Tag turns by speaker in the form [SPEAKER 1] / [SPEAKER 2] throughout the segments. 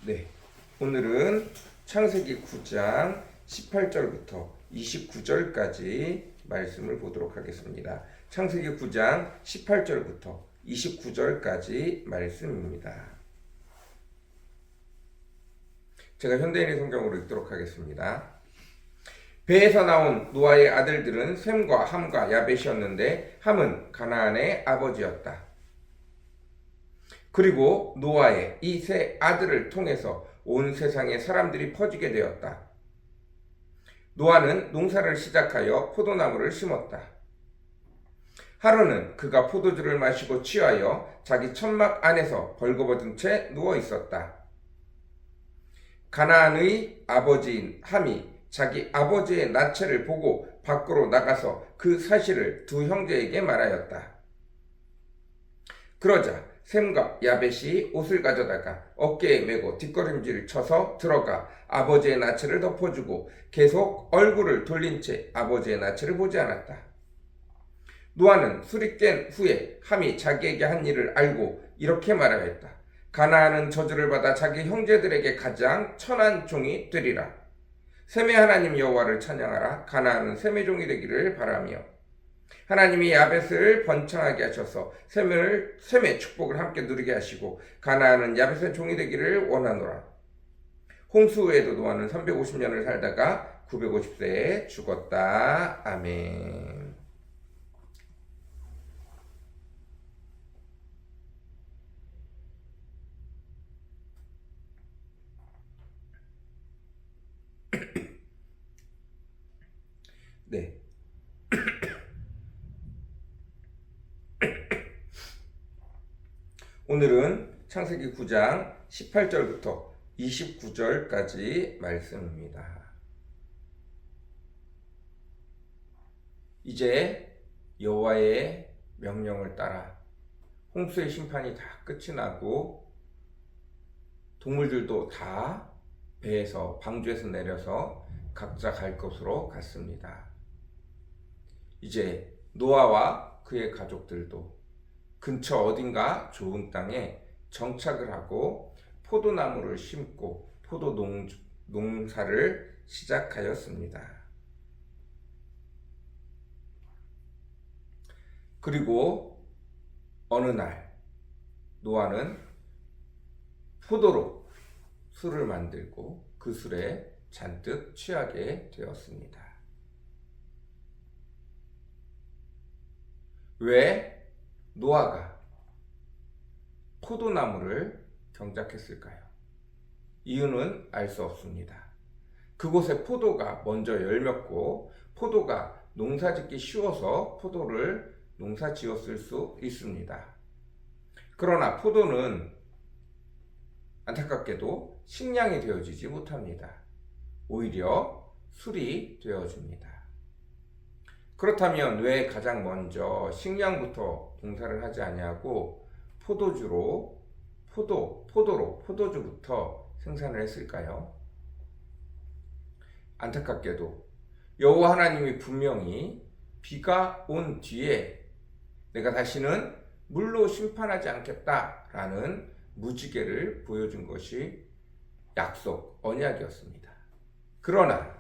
[SPEAKER 1] 네, 오늘은 창세기 9장 18절부터 29절까지 말씀을 보도록 하겠습니다. 창세기 9장 18절부터 29절까지 말씀입니다. 제가 현대인의 성경으로 읽도록 하겠습니다. 배에서 나온 노아의 아들들은 셈과 함과 야벳이었는데 함은 가나안의 아버지였다. 그리고 노아의 이 세 아들을 통해서 온 세상에 사람들이 퍼지게 되었다. 노아는 농사를 시작하여 포도나무를 심었다. 하루는 그가 포도주를 마시고 취하여 자기 천막 안에서 벌거벗은 채 누워 있었다. 가나안의 아버지인 함이 자기 아버지의 나체를 보고 밖으로 나가서 그 사실을 두 형제에게 말하였다. 그러자 셈과 야벳이 옷을 가져다가 어깨에 메고 뒷걸음질을 쳐서 들어가 아버지의 나체를 덮어주고 계속 얼굴을 돌린 채 아버지의 나체를 보지 않았다. 노아는 술이 깬 후에 함이 자기에게 한 일을 알고 이렇게 말하였다. 가나안은 저주를 받아 자기 형제들에게 가장 천한 종이 되리라. 셈의 하나님 여호와를 찬양하라. 가나안은 셈의 종이 되기를 바라며 하나님이 야벳을 번창하게 하셔서 셈의 축복을 함께 누리게 하시고 가나안은 야벳의 종이 되기를 원하노라. 홍수 후에도 노아는 350년을 살다가 950세에 죽었다. 아멘. 네. 오늘은 창세기 9장 18절부터 29절까지 말씀입니다. 이제 여호와의 명령을 따라 홍수의 심판이 다 끝이 나고 동물들도 다 배에서 방주에서 내려서 각자 갈 곳으로 갔습니다. 이제 노아와 그의 가족들도 근처 어딘가 좋은 땅에 정착을 하고 포도나무를 심고 포도 농사를 시작하였습니다. 그리고 어느 날 노아는 포도로 술을 만들고 그 술에 잔뜩 취하게 되었습니다. 왜 노아가 포도나무를 경작했을까요? 이유는 알 수 없습니다. 그곳에 포도가 먼저 열렸고 포도가 농사짓기 쉬워서 포도를 농사지었을 수 있습니다. 그러나 포도는 안타깝게도 식량이 되어지지 못합니다. 오히려 술이 되어줍니다. 그렇다면 왜 가장 먼저 식량부터 농사를 하지 아니하고 포도로 포도주부터 생산을 했을까요? 안타깝게도 여호와 하나님이 분명히 비가 온 뒤에 내가 다시는 물로 심판하지 않겠다라는 무지개를 보여준 것이 약속, 언약이었습니다. 그러나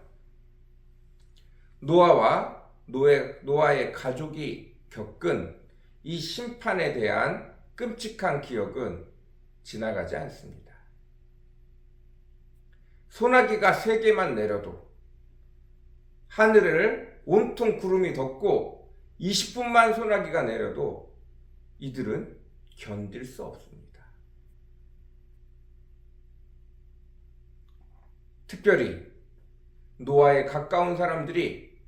[SPEAKER 1] 노아의 가족이 겪은 이 심판에 대한 끔찍한 기억은 지나가지 않습니다. 소나기가 3개만 내려도 하늘을 온통 구름이 덮고 20분만 소나기가 내려도 이들은 견딜 수 없습니다. 특별히 노아에 가까운 사람들이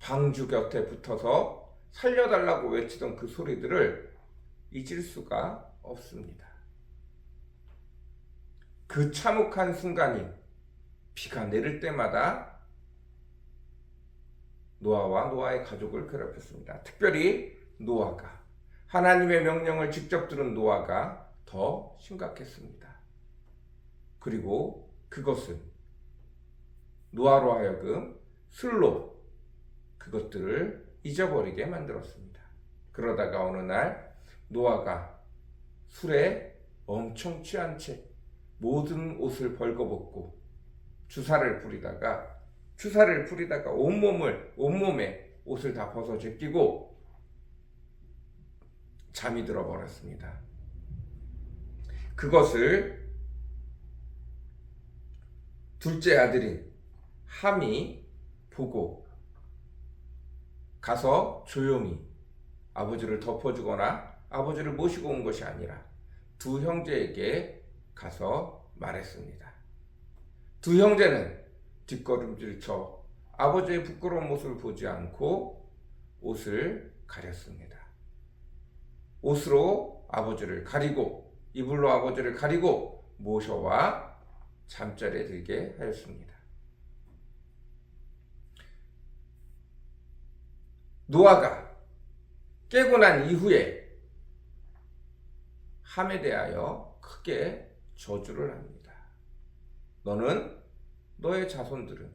[SPEAKER 1] 방주 곁에 붙어서 살려달라고 외치던 그 소리들을 잊을 수가 없습니다. 그 참혹한 순간이 비가 내릴 때마다 노아와 노아의 가족을 괴롭혔습니다. 특별히 노아가 하나님의 명령을 직접 들은 노아가 더 심각했습니다. 그리고 그것은 노아로 하여금 술로 그것들을 잊어버리게 만들었습니다. 그러다가 어느 날 노아가 술에 엄청 취한 채 모든 옷을 벌거벗고 주사를 부리다가 온몸에 옷을 다 벗어 제끼고 잠이 들어 버렸습니다. 그것을 둘째 아들인 함이 보고 가서 조용히 아버지를 덮어주거나 아버지를 모시고 온 것이 아니라 두 형제에게 가서 말했습니다. 두 형제는 뒷걸음질 쳐 아버지의 부끄러운 모습을 보지 않고 옷을 가렸습니다. 옷으로 아버지를 가리고 이불로 아버지를 가리고 모셔와 잠자리에 들게 하였습니다. 노아가 깨고 난 이후에 함에 대하여 크게 저주를 합니다. 너는 너의 자손들은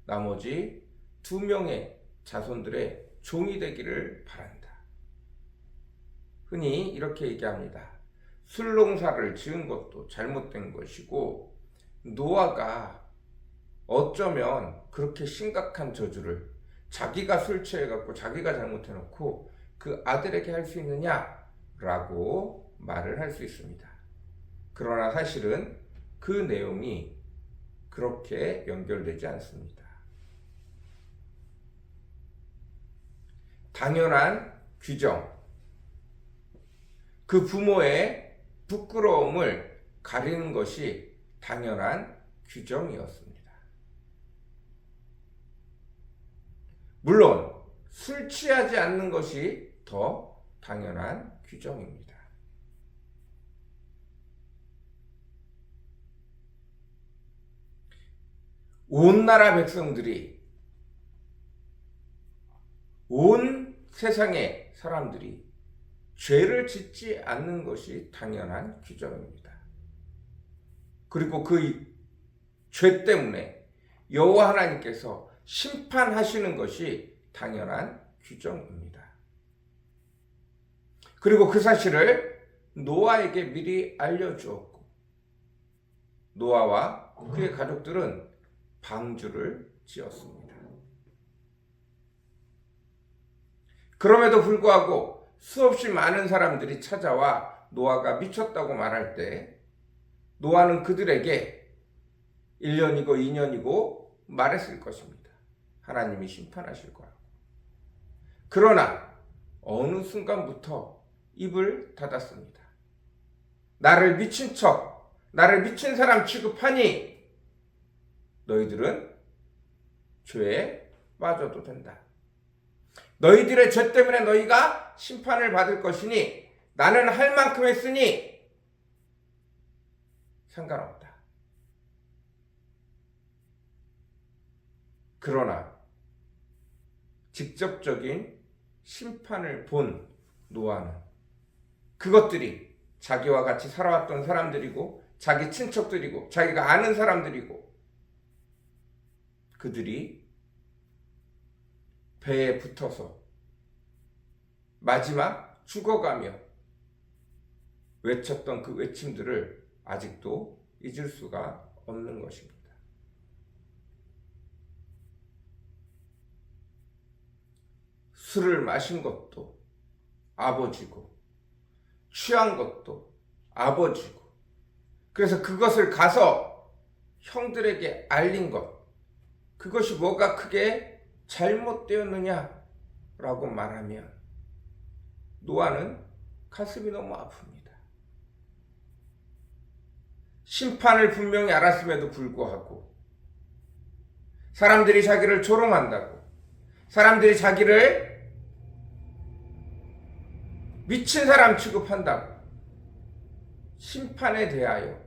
[SPEAKER 1] 나머지 2명의 자손들의 종이 되기를 바란다. 흔히 이렇게 얘기합니다. 술농사를 지은 것도 잘못된 것이고 노아가 어쩌면 그렇게 심각한 저주를 자기가 술 취해갖고 자기가 잘못해놓고 그 아들에게 할 수 있느냐라고 말을 할 수 있습니다. 그러나 사실은 그 내용이 그렇게 연결되지 않습니다. 당연한 규정, 그 부모의 부끄러움을 가리는 것이 당연한 규정이었습니다. 물론 술 취하지 않는 것이 더 당연한 규정입니다. 온 나라 백성들이, 온 세상의 사람들이 죄를 짓지 않는 것이 당연한 규정입니다. 그리고 그 죄 때문에 여호와 하나님께서 심판하시는 것이 당연한 규정입니다. 그리고 그 사실을 노아에게 미리 알려주었고 노아와 그의 가족들은 방주를 지었습니다. 그럼에도 불구하고 수없이 많은 사람들이 찾아와 노아가 미쳤다고 말할 때 노아는 그들에게 1년이고 2년이고 말했을 것입니다. 하나님이 심판하실 거라고. 그러나 어느 순간부터 입을 닫았습니다. 나를 미친 척, 나를 미친 사람 취급하니 너희들은 죄에 빠져도 된다. 너희들의 죄 때문에 너희가 심판을 받을 것이니 나는 할 만큼 했으니 상관없다. 그러나 직접적인 심판을 본 노아는 그것들이 자기와 같이 살아왔던 사람들이고 자기 친척들이고 자기가 아는 사람들이고 그들이 배에 붙어서 마지막 죽어가며 외쳤던 그 외침들을 아직도 잊을 수가 없는 것입니다. 술을 마신 것도 아버지고 취한 것도 아버지고 그래서 그것을 가서 형들에게 알린 것 그것이 뭐가 크게 잘못되었느냐라고 말하면 노아는 가슴이 너무 아픕니다. 심판을 분명히 알았음에도 불구하고 사람들이 자기를 조롱한다고 사람들이 자기를 미친 사람 취급한다고 심판에 대하여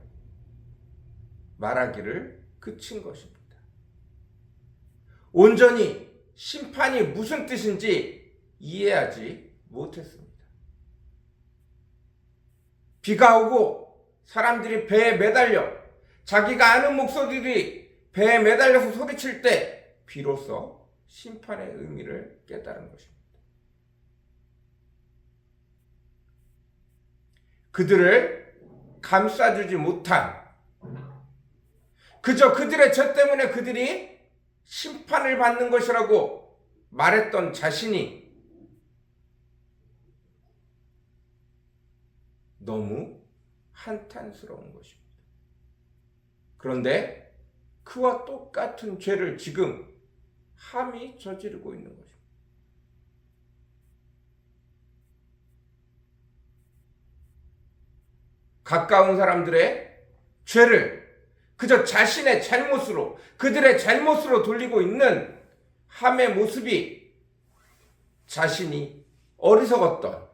[SPEAKER 1] 말하기를 그친 것입니다. 온전히 심판이 무슨 뜻인지 이해하지 못했습니다. 비가 오고 사람들이 배에 매달려 자기가 아는 목소리들이 배에 매달려서 소리칠 때 비로소 심판의 의미를 깨달은 것입니다. 그들을 감싸주지 못한 그저 그들의 죄 때문에 그들이 심판을 받는 것이라고 말했던 자신이 너무 한탄스러운 것입니다. 그런데 그와 똑같은 죄를 지금 함이 저지르고 있는 것입니다. 가까운 사람들의 죄를 그저 자신의 잘못으로, 그들의 잘못으로 돌리고 있는 함의 모습이 자신이 어리석었던,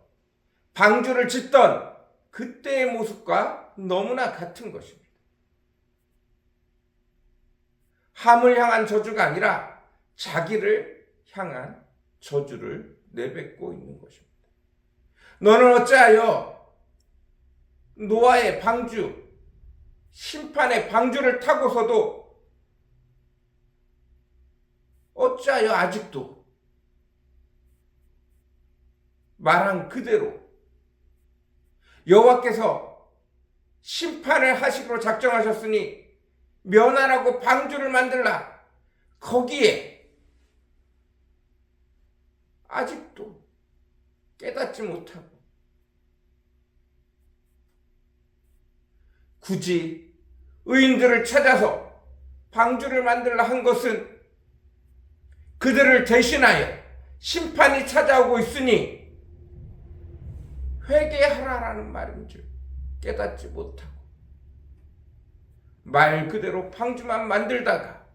[SPEAKER 1] 방주를 짓던 그때의 모습과 너무나 같은 것입니다. 함을 향한 저주가 아니라 자기를 향한 저주를 내뱉고 있는 것입니다. 너는 어찌하여 노아의 방주, 심판의 방주를 타고서도 어찌하여 아직도 말한 그대로 여호와께서 심판을 하시기로 작정하셨으니 면하라고 방주를 만들라. 거기에 아직도 깨닫지 못하고 굳이 의인들을 찾아서 방주를 만들라 한 것은 그들을 대신하여 심판이 찾아오고 있으니 회개하라라는 말인 줄 깨닫지 못하고 말 그대로 방주만 만들다가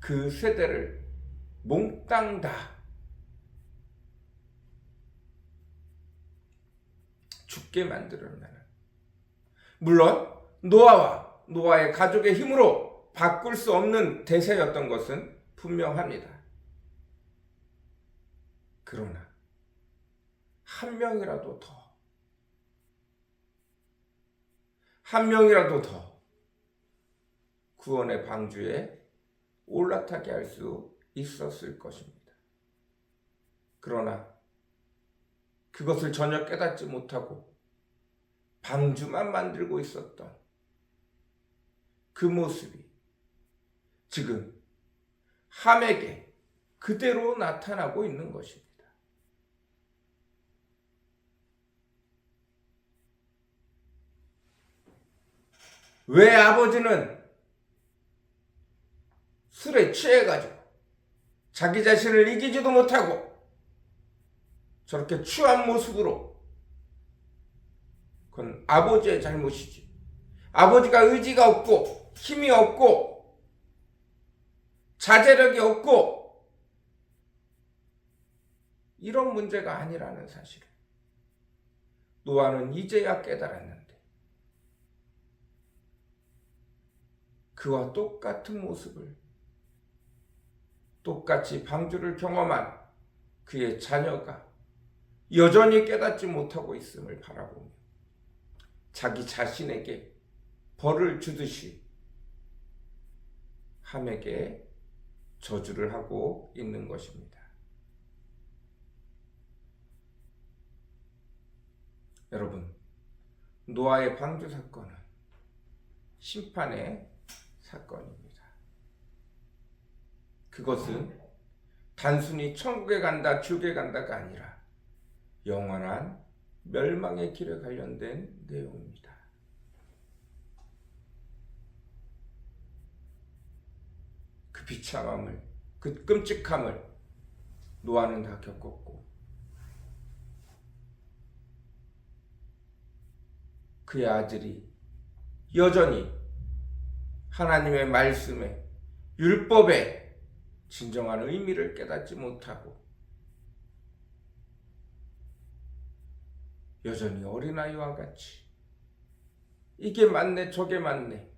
[SPEAKER 1] 그 세대를 몽땅 다 죽게 만들어내는, 물론 노아와 노아의 가족의 힘으로 바꿀 수 없는 대세였던 것은 분명합니다. 그러나 한 명이라도 더 구원의 방주에 올라타게 할 수 있었을 것입니다. 그러나 그것을 전혀 깨닫지 못하고 방주만 만들고 있었던 그 모습이 지금 함에게 그대로 나타나고 있는 것입니다. 왜 아버지는 술에 취해가지고 자기 자신을 이기지도 못하고 저렇게 취한 모습으로, 그건 아버지의 잘못이지. 아버지가 의지가 없고 힘이 없고 자제력이 없고 이런 문제가 아니라는 사실을 노아는 이제야 깨달았는데, 그와 똑같은 모습을 똑같이 방주를 경험한 그의 자녀가 여전히 깨닫지 못하고 있음을 바라보며 자기 자신에게 벌을 주듯이 함에게 저주를 하고 있는 것입니다. 여러분, 노아의 방주 사건은 심판의 사건입니다. 그것은 단순히 천국에 간다, 지옥에 간다가 아니라 영원한 멸망의 길에 관련된 내용입니다. 그 비참함을, 그 끔찍함을 노아는 다 겪었고 그의 아들이 여전히 하나님의 말씀에, 율법의 진정한 의미를 깨닫지 못하고 여전히 어린아이와 같이 이게 맞네 저게 맞네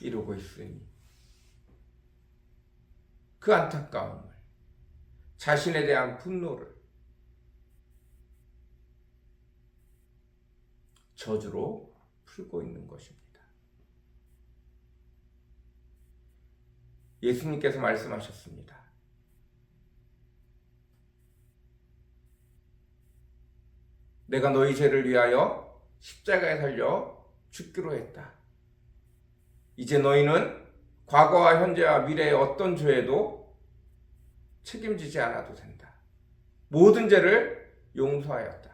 [SPEAKER 1] 이러고 있으니 그 안타까움을, 자신에 대한 분노를 저주로 풀고 있는 것입니다. 예수님께서 말씀하셨습니다. 내가 너희 죄를 위하여 십자가에 달려 죽기로 했다. 이제 너희는 과거와 현재와 미래의 어떤 죄에도 책임지지 않아도 된다. 모든 죄를 용서하였다.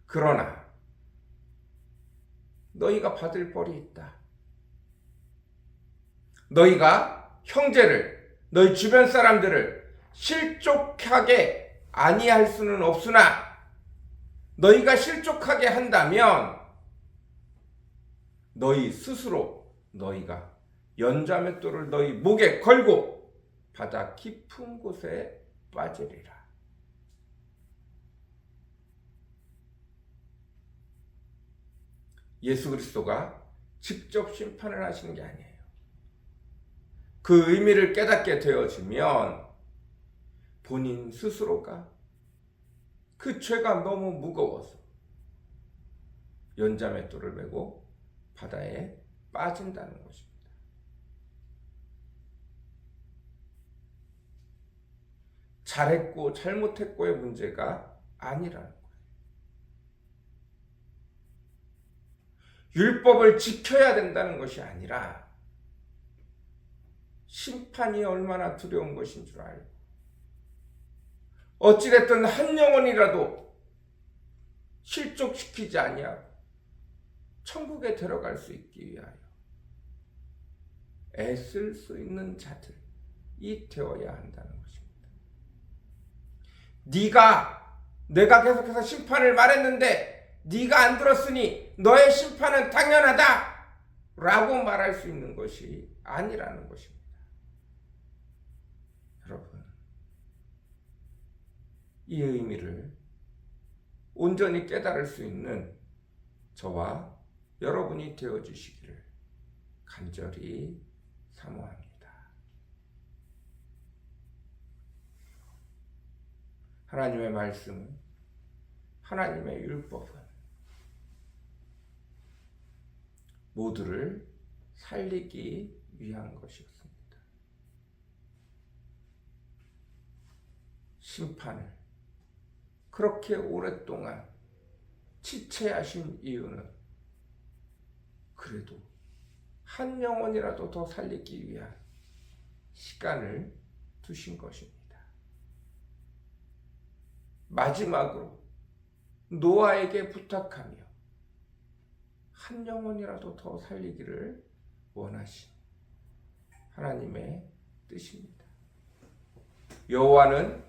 [SPEAKER 1] 그러나 너희가 받을 벌이 있다. 너희가 형제를, 너희 주변 사람들을 실족하게 아니할 수는 없으나 너희가 실족하게 한다면 너희 스스로 너희가 연자맷돌을 너희 목에 걸고 바다 깊은 곳에 빠지리라. 예수 그리스도가 직접 심판을 하시는 게 아니에요. 그 의미를 깨닫게 되어지면 본인 스스로가 그 죄가 너무 무거워서 연자맷돌을 메고 바다에 빠진다는 것입니다. 잘했고 잘못했고의 문제가 아니라는 거예요. 율법을 지켜야 된다는 것이 아니라 심판이 얼마나 두려운 것인 줄 알고 어찌됐든 한 영혼이라도 실족시키지 아니하고 천국에 들어갈 수 있기 위하여 애쓸 수 있는 자들이 되어야 한다는 것입니다. 내가 계속해서 심판을 말했는데 네가 안 들었으니 너의 심판은 당연하다 라고 말할 수 있는 것이 아니라는 것입니다. 여러분, 이 의미를 온전히 깨달을 수 있는 저와 여러분이 되어주시기를 간절히 사모합니다. 하나님의 말씀은, 하나님의 율법은 모두를 살리기 위한 것이었습니다. 심판을 그렇게 오랫동안 지체하신 이유는 그래도 한 영혼이라도 더 살리기 위한 시간을 두신 것입니다. 마지막으로 노아에게 부탁하며 한 영혼이라도 더 살리기를 원하신 하나님의 뜻입니다. 여호와는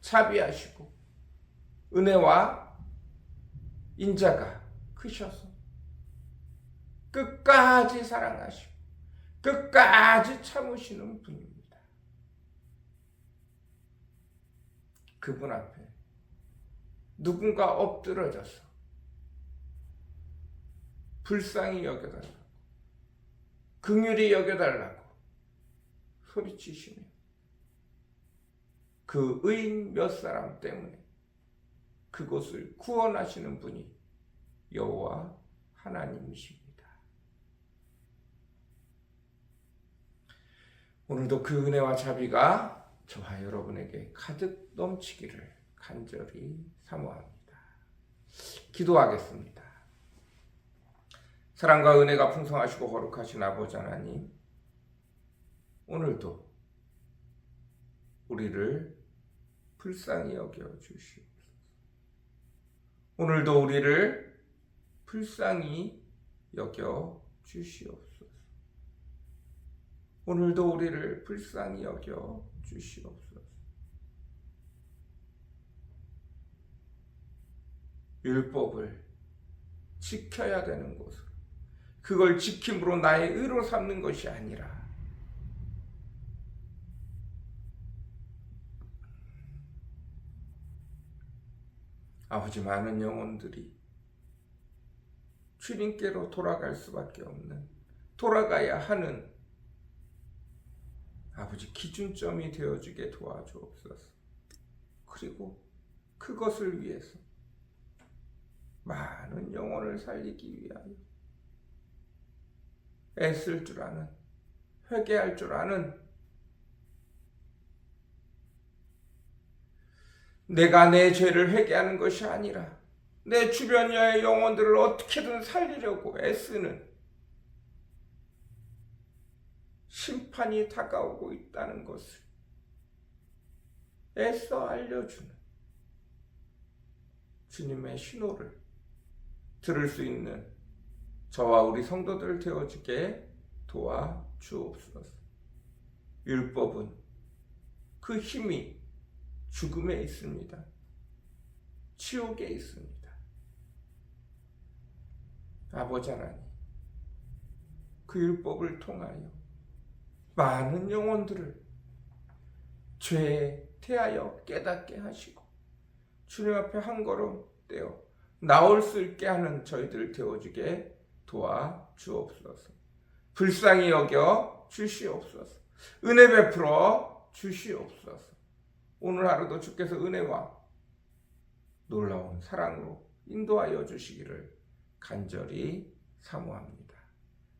[SPEAKER 1] 자비하시고 은혜와 인자가 크셔서 끝까지 사랑하시고 끝까지 참으시는 분입니다. 그분 앞에 누군가 엎드러져서 불쌍히 여겨달라고, 긍휼히 여겨달라고 소리치시며 그 의인 몇 사람 때문에 그곳을 구원하시는 분이 여호와 하나님이십니다. 오늘도 그 은혜와 자비가 저와 여러분에게 가득 넘치기를 간절히 사모합니다. 기도하겠습니다. 사랑과 은혜가 풍성하시고 거룩하신 아버지 하나님, 오늘도 우리를 불쌍히 여겨 주시옵소서. 오늘도 우리를 불쌍히 여겨 주시옵소서. 오늘도 우리를 불쌍히 여겨 주시옵소서. 율법을 지켜야 되는 곳으로, 그걸 지킴으로 나의 의로 삼는 것이 아니라 아버지, 많은 영혼들이 주님께로 돌아갈 수밖에 없는, 돌아가야 하는 아버지 기준점이 되어주게 도와주옵소서. 그리고 그것을 위해서 많은 영혼을 살리기 위하여 애쓸 줄 아는, 회개할 줄 아는, 내가 내 죄를 회개하는 것이 아니라 내 주변의 영혼들을 어떻게든 살리려고 애쓰는 심판이 다가오고 있다는 것을 애써 알려주는 주님의 신호를 들을 수 있는 저와 우리 성도들 되어주게 도와주옵소서. 율법은 그 힘이 죽음에 있습니다. 지옥에 있습니다. 아버지 하나님, 그 율법을 통하여 많은 영혼들을 죄에 대하여 깨닫게 하시고 주님 앞에 한 걸음 떼어 나올 수 있게 하는 저희들 되어주게 도와주옵소서. 불쌍히 여겨 주시옵소서. 은혜 베풀어 주시옵소서. 오늘 하루도 주께서 은혜와 놀라운 사랑으로 인도하여 주시기를 간절히 사모합니다.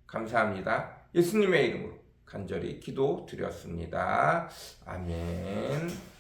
[SPEAKER 1] 감사합니다. 예수님의 이름으로 간절히 기도드렸습니다. 아멘.